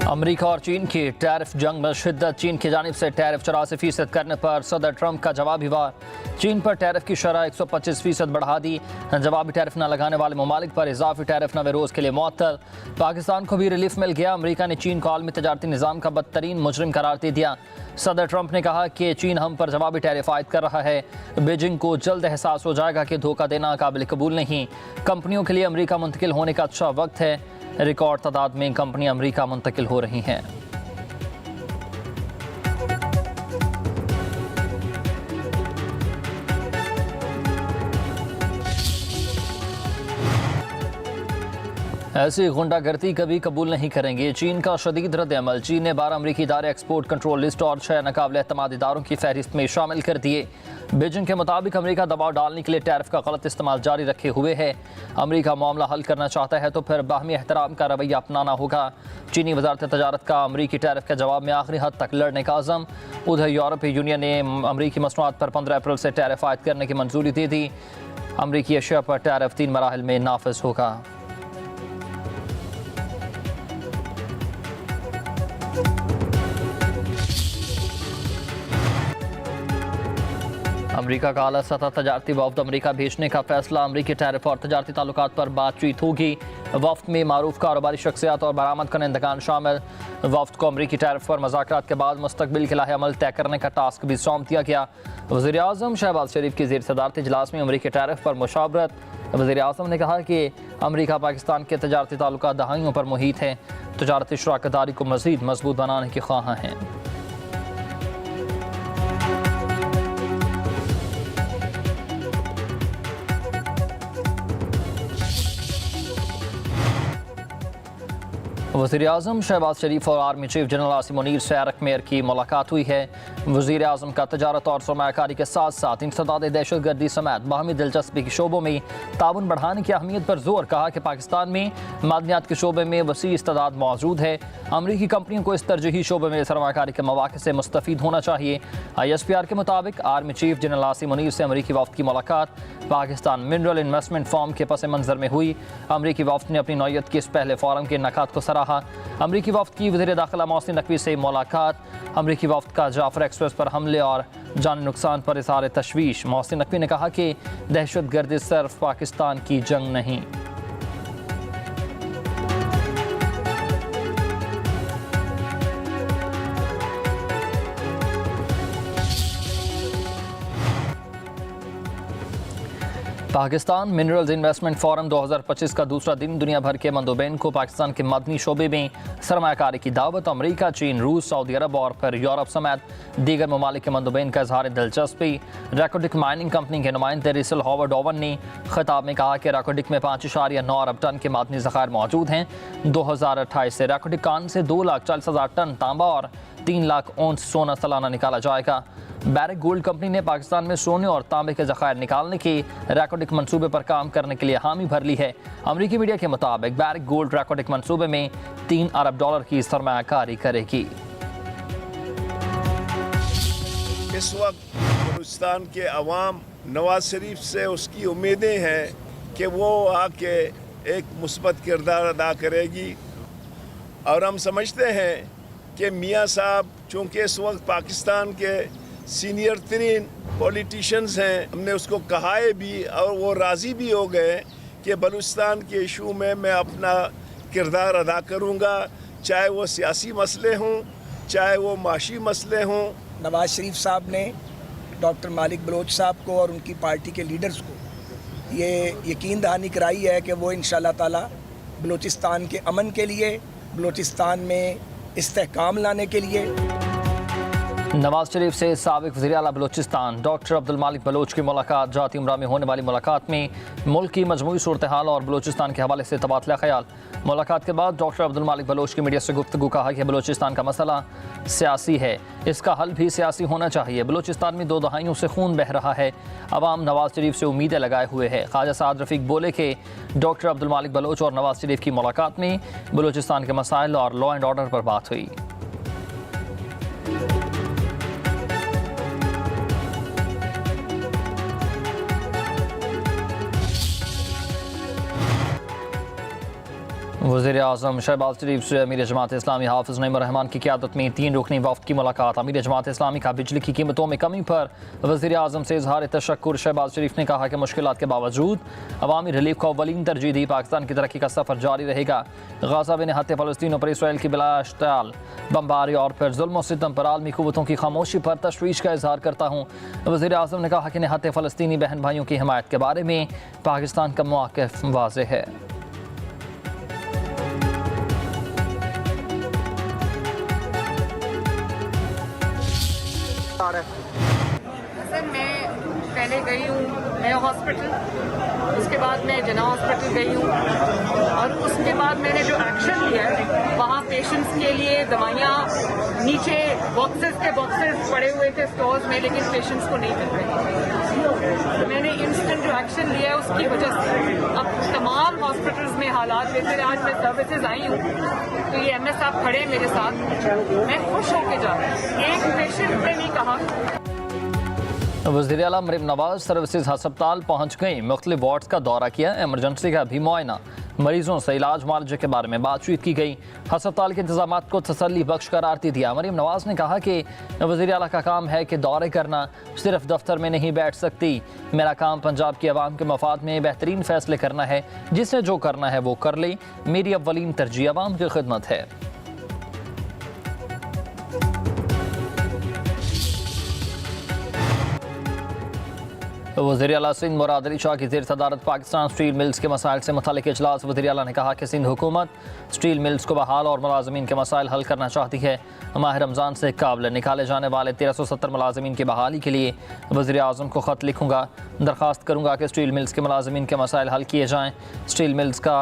America और चीन की टैरिफ जंग में शिद्दत। चीन की जानिब से टैरिफ 84% करने पर सदर ट्रंप का जवाबी वार। चीन पर टैरिफ की शरह 125% बढ़ा दी। जवाबी टैरिफ न लगाने वाले ममालिक पर इजाफी टैरिफ 9 रोज़ के लिए मुअत्तल। पाकिस्तान को भी रिलीफ मिल गया। अमेरिका ने चीन को आलमी तजारती निज़ाम का बदतरीन मुजरिम करार दे दिया। सदर ट्रंप ने कहा कि चीन हम पर जवाबी टैरिफ आयद कर रहा है। बीजिंग को जल्द एहसास हो जाएगा कि धोखा देना काबिल कबूल नहीं। कंपनियों के लिए अमेरिका मुंतकिल होने का अच्छा वक्त है। रिकॉर्ड तादाद में कंपनी अमेरिका मुंतकिल हो रही हैं। ऐसी गुंडागर्दी कभी कबूल नहीं करेंगे। चीन का शदीद रद्द अमल। चीन ने 12 अमरीकी इदारे एक्सपोर्ट कंट्रोल लिस्ट और 6 नाकाबिल एतमाद इदारों की फहरिस्त में शामिल कर दिए। बीजिंग के मुताबिक अमेरिका दबाव डालने के लिए टैरिफ का गलत इस्तेमाल जारी रखे हुए है। अमेरिका मामला हल करना चाहता है तो फिर बाहमी एहतराम का रवैया अपनाना होगा। चीनी वजारत तजारत का अमरीकी टैरिफ के जवाब में आखिरी हद तक लड़ने का अज़म। उधर यूरोपीय यूनियन ने अमरीकी मसनूआत पर 15 अप्रैल से टैरिफ आयद करने की मंजूरी दे दी। अमरीकी अशिया पर टैरिफ 3 मराहिल में नाफिज होगा। अमेरिका का आला सतह तजारती वफ्द अमेरिका भेजने का फैसला। अमेरिकी टैरिफ और तजारती ताल्लुकात पर बातचीत होगी। वफ्द में मारूफ कारोबारी शख्सियात और बरामद करनेंदगान शामिल। वफ्द को अमेरिकी टैरिफ पर मुज़ाकरात के बाद मुस्तकबिल के लाहे अमल तय करने का टास्क भी सौंप दिया गया। वज़ीर आज़म शहबाज शरीफ की ज़ेर सदारत इजलास में अमेरिकी टैरिफ पर मुशावरत। वज़ीर आज़म ने कहा कि अमेरिका पाकिस्तान के तजारती ताल्लुकात दहाइयों पर मुहित हैं। तजारती शराकतदारी को मज़ीद मजबूत बनाने की ख्वाहां हैं। वज़ीर आज़म शहबाज शरीफ और army chief general Asim Munir से एरक मेयर की मुलाकात हुई है। वज़ीर आज़म का तजारत और सरमायाकारी के साथ साथ इंसदाद दहशत गर्दी समेत बाहमी दिलचस्पी के शोबों में ताउन बढ़ाने की अहमियत पर जोर। कहा कि पाकिस्तान में मादनियात के शोबे में वसी इस्तेदाद मौजूद है। अमरीकी कंपनियों को इस तरजीही शोबे में सरमायाकारी के मौक़े से मुस्तफ़ीद होना चाहिए। ISPR के मुताबिक army chief general Asim Munir से अमरीकी वफ़द की मुलाकात पाकिस्तान मिनरल इन्वेस्टमेंट फॉर्म के पस मंज़र में हुई। अमरीकी वफ़द ने अपनी नौयत के इस पहले फ़ोरम के इनेकाद को सराहा। अमरीकी वफ़द की वज़ीर दाखिला मोहसिन नकवी से मुलाकात। अमरीकी वफ़द का जाफर एक्सप्रेस पर हमले और जान नुकसान पर इज़हार तशवीश। मोहसिन नकवी ने कहा कि दहशत गर्दी सिर्फ पाकिस्तान की जंग नहीं। पाकिस्तान मिनरल्स इन्वेस्टमेंट फोरम 2025 का दूसरा दिन दुनिया भर के मंदोबैन को पाकिस्तान के मदनी शोबे में सरमायाकारी की दावत। अमेरिका, चीन, रूस, सऊदी अरब और फिर यूरोप समेत दीगर ममालिक के मंदोबैन का इजहार दिलचस्पी। रैकोडिक माइनिंग कंपनी के नुमाइंदे रिसल हॉवर्ड ओवन ने खिताब में कहा कि रैकोडिक में 5.9 अरब टन के मादनी ज़खायर मौजूद हैं। 2028 से रैकोडिक कान से 2,40,000 टन तांबा और 3 लाख औंस सोना सालाना निकाला जाएगा। बैरिक गोल्ड कंपनी ने पाकिस्तान में सोने और तांबे के ज़खायर निकालने के रैकोडिक मंसूबे पर काम करने के लिए हामी भर ली है। अमरीकी मीडिया के मुताबिक बैरिक गोल्ड रैकोडिक मंसूबे में $3 अरब की सरमायाकारी करेगी। इस वक्त बलूचिस्तान के अवाम नवाज शरीफ से उसकी उम्मीदें हैं कि वो आके एक मुस्बत किरदार अदा करेगी और हम समझते हैं कि मियाँ साहब चूँकि इस वक्त पाकिस्तान के सीनियर तरीन पॉलिटिशियंस हैं, हमने उसको कहा है भी और वो राज़ी भी हो गए कि बलूचिस्तान के इशू में मैं अपना किरदार अदा करूँगा, चाहे वो सियासी मसले हों, चाहे वो माशी मसले हों। नवाज़ शरीफ साहब ने डॉक्टर मालिक बलोच साहब को और उनकी पार्टी के लीडर्स को ये यकीन दहानी कराई है कि वो इंशाअल्लाह ताला बलूचिस्तान के अमन के लिए, बलूचिस्तान में इस्तेहकाम लाने के लिए। नवाज शरीफ से साबिक वज़ीर आला बलूचिस्तान डॉक्टर अब्दुल मालिक बलोच की मुलाकात। जाती उम्रा में होने वाली मुलाकात में मुल्क की मजमूई सूरत हाल और बलूचिस्तान के हवाले से तबादला ख्याल। मुलाकात के बाद डॉक्टर अब्दुल मालिक बलोच की मीडिया से गुफ्तगू। कहा कि बलूचिस्तान का मसला सियासी है, इसका हल भी सियासी होना चाहिए। बलूचिस्तान में 2 दहाइयों से खून बह रहा है। अवाम नवाज शरीफ से उम्मीदें लगाए हुए है। ख्वाजा साद रफ़ीक बोले कि डॉक्टर अब्दुल मालिक बलोच और नवाज शरीफ की मुलाकात में बलूचिस्तान के मसाइल और लॉ एंड ऑर्डर पर बात हुई। वज़ीर आज़म शहबाज शरीफ से अमीर जमात इस्लामी हाफिज़ नईम रहमान की क़यादत में 3 रुकनी वफ़द की मुलाकात। अमीर जमात इस्लामी का बिजली की कीमतों में कमी पर वज़ीर आज़म से इजहार तशक्कुर। शहबाज शरीफ ने कहा कि मुश्किलात के बावजूद अवामी रिलीफ को अव्वलीन तरजीह दी। पाकिस्तान की तरक्की का सफ़र जारी रहेगा। गाज़ा में निहत्ते फ़लस्तीनों पर इसराइल की बिलाश्ताल बमबारी और फिर जुल्म और सितम पर आलमी क़ुव्वतों की खामोशी पर तशवीश का इजहार करता हूँ। वज़ीर आज़म ने कहा कि निहत्ते फ़लस्तीनी बहन भाइयों की हिमायत के बारे में पाकिस्तान का मौक़िफ़ वाज़ेह है। सर मैं पहले गई हूँ मेयो हॉस्पिटल, उसके बाद मैं जना हॉस्पिटल गई हूँ और उसके बाद मैंने जो एक्शन लिया है वहाँ पेशेंट्स के लिए दवाइयाँ नीचे बॉक्सेस के बॉक्सेस पड़े हुए थे स्टोर्स में, लेकिन पेशेंट्स को नहीं मिल रहे। तो मैंने इंस्टेंट जो एक्शन लिया है उसकी वजह से अब तमाम हॉस्पिटल्स में हालात बेहतर है। आज मैं सर्विसेज आई हूँ तो ये एमएस साहब खड़े हैं मेरे साथ, मैं खुश होके जा रही हूँ। एक पेशेंट ने नहीं कहा। वज़ीर आला मरीम नवाज सर्विसेज हस्पताल पहुँच गई, मुख्तलिफ वार्ड्स का दौरा किया, एमरजेंसी का भी मुआयना, मरीजों से इलाज मुआवजे के बारे में बातचीत की गई। हस्पताल के इंतजाम को तसल्ली बख्श करार दे दिया। मरीम नवाज ने कहा कि वज़ीर आला का काम है कि दौरे करना, सिर्फ दफ्तर में नहीं बैठ सकती। मेरा काम पंजाब के अवाम के मफाद में बेहतरीन फैसले करना है, जिसने जो करना है वो कर ले। मेरी अव्वलीन तरजीह अवाम की खिदमत है। वज़ीर आला सिंध मुराद अली शाह की ज़ेर सदारत पाकिस्तान स्टील मिल्स के मसाइल से मुतालिक इजलास। वज़ीर आला ने कहा कि सिंध हुकूमत स्टील मिल्स को बहाल और मुलाजमीन के मसाइल हल करना चाहती है। माह रमज़ान से काबिल निकाले जाने वाले 1370 मुलाजमीन की बहाली के लिए वज़ीर आज़म को ख़त लिखूँगा। दरख्वास्त करूँगा कि स्टील मिल्स के मुलाजमीन के मसाइल हल किए जाएँ। स्टील मिल्स का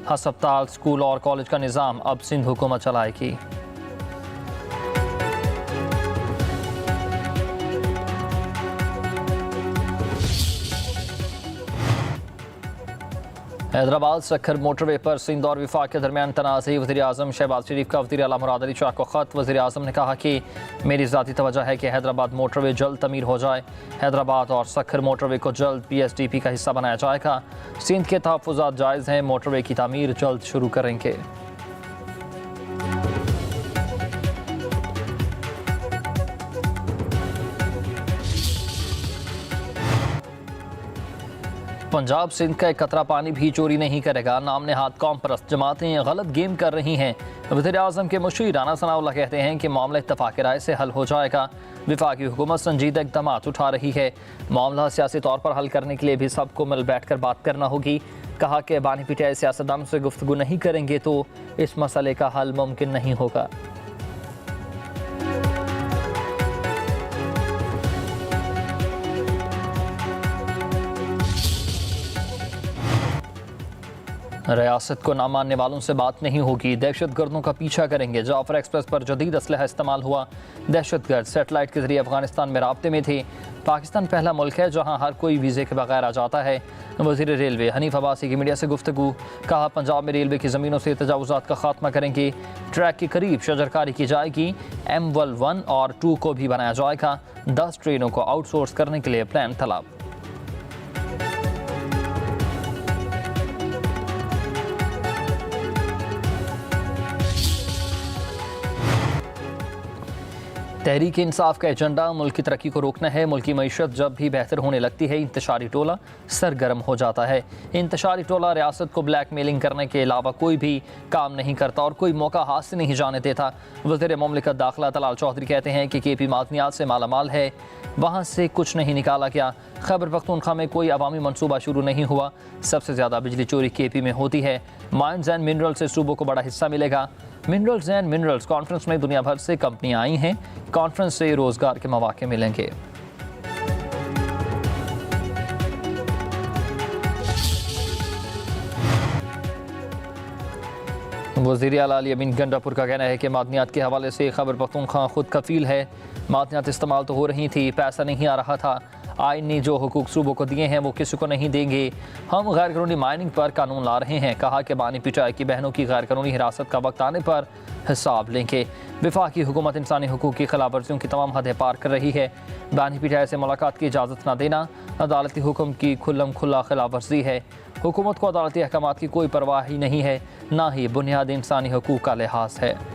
हस्पताल, स्कूल और कॉलेज का निज़ाम अब सिंध हुकूमत चलाएगी। हैदराबाद सखर मोटरवे पर सिंध और विफाक के दरमियान तनाज़ी। वज़ीर आज़म शहबाज शरीफ का वज़ीर आला मुराद अली शाह को ख़त। वज़ीर आज़म ने कहा कि मेरी ज़ाती तवज्जो है कि हैदराबाद मोटरवे जल्द तमीर हो जाए। हैदराबाद और सखर मोटरवे को जल्द PSDP का हिस्सा बनाया जाएगा। सिंध के तहफ़्फ़ुज़ात जायज़ हैं, मोटरवे की तामीर जल्द शुरू करेंगे। पंजाब सिंध का एक कतरा पानी भी चोरी नहीं करेगा। नाम नहाद कौम परस्त जमातें गलत गेम कर रही हैं। वज़ीर आज़म के मुशीर राना सनाउल्लाह कहते हैं कि मामला इत्तफ़ाक़ राय से हल हो जाएगा। वफाकी हुकूमत संजीदा इक़दाम उठा रही है। मामला सियासी तौर पर हल करने के लिए भी सबको मिल बैठ कर बात करना होगी। कहा कि बानी पिटाई सियासतदानों से गुफ्तगू नहीं करेंगे तो इस मसले का हल मुमकिन नहीं होगा। रियासत को ना मानने वालों से बात नहीं होगी, दहशत गर्दों का पीछा करेंगे। जाफर एक्सप्रेस पर जदीद असलहा इस्तेमाल हुआ। दहशत गर्द सेटेलाइट के जरिए अफगानिस्तान में राब्ते में थे। पाकिस्तान पहला मुल्क है जहां हर कोई वीज़े के बगैर आ जाता है। वज़ीर रेलवे हनीफ अब्बासी की मीडिया से गुफ्तगू। कहा पंजाब में रेलवे की ज़मीनों से तजावुज़ात का खात्मा करेंगे। ट्रैक के करीब शजरकारी की जाएगी। MWL 1 और 2 को भी बनाया जाएगा। 10 ट्रेनों को आउटसोर्स करने के लिए प्लान तलब। तहरीक इंसाफ का एजेंडा मुल्क की तरक्की को रोकना है। मुल्की मईशत जब भी बेहतर होने लगती है इंतशारी टोला सरगर्म हो जाता है। इंतशारी टोला रियासत को ब्लैकमेलिंग करने के अलावा कोई भी काम नहीं करता और कोई मौका हाथ से नहीं जाने देता। वज़ीर मुमलिकत दाखिला तलाल चौधरी कहते हैं कि KP मादनियात से मालामाल है, वहाँ से कुछ नहीं निकाला गया। खैबर पख्तूनख्वा में कोई अवामी मनसूबा शुरू नहीं हुआ। सबसे ज़्यादा बिजली चोरी KP में होती है। माइंस एंड मिनरल से सूबों को बड़ा हिस्सा मिलेगा। मिनरल्स एंड मिनरल्स कॉन्फ्रेंस में दुनिया भर से कंपनियां आई हैं। कॉन्फ्रेंस से रोजगार के मौके मिलेंगे। वज़ीर आला अली अमीन गंडापुर का कहना है कि मादनियात के हवाले से खैबर पख्तूनख्वा खुद कफील है। मादनियात इस्तेमाल तो हो रही थी, पैसा नहीं आ रहा था। आइन ने जो हुकूक सूबों को दिए हैं वो किसी को नहीं देंगे। हम गैर कानूनी माइनिंग पर कानून ला रहे हैं। कहा कि बानी पिटाई की बहनों की गैर कानूनी हिरासत का वक्त आने पर हिसाब लेंगे। वफाकी हुकूमत इंसानी हुकूक की खिलाफ वर्जियों की तमाम हदें पार कर रही है। बानी पिटाई से मुलाकात की इजाज़त न देना अदालती हुक्म की खुल्लम खुल्ला खिलाफ वर्जी है। हुकूमत को अदालती अहकामात की कोई परवाह ही नहीं है, ना ही बुनियादी इंसानी हकूक़ का लिहाज है।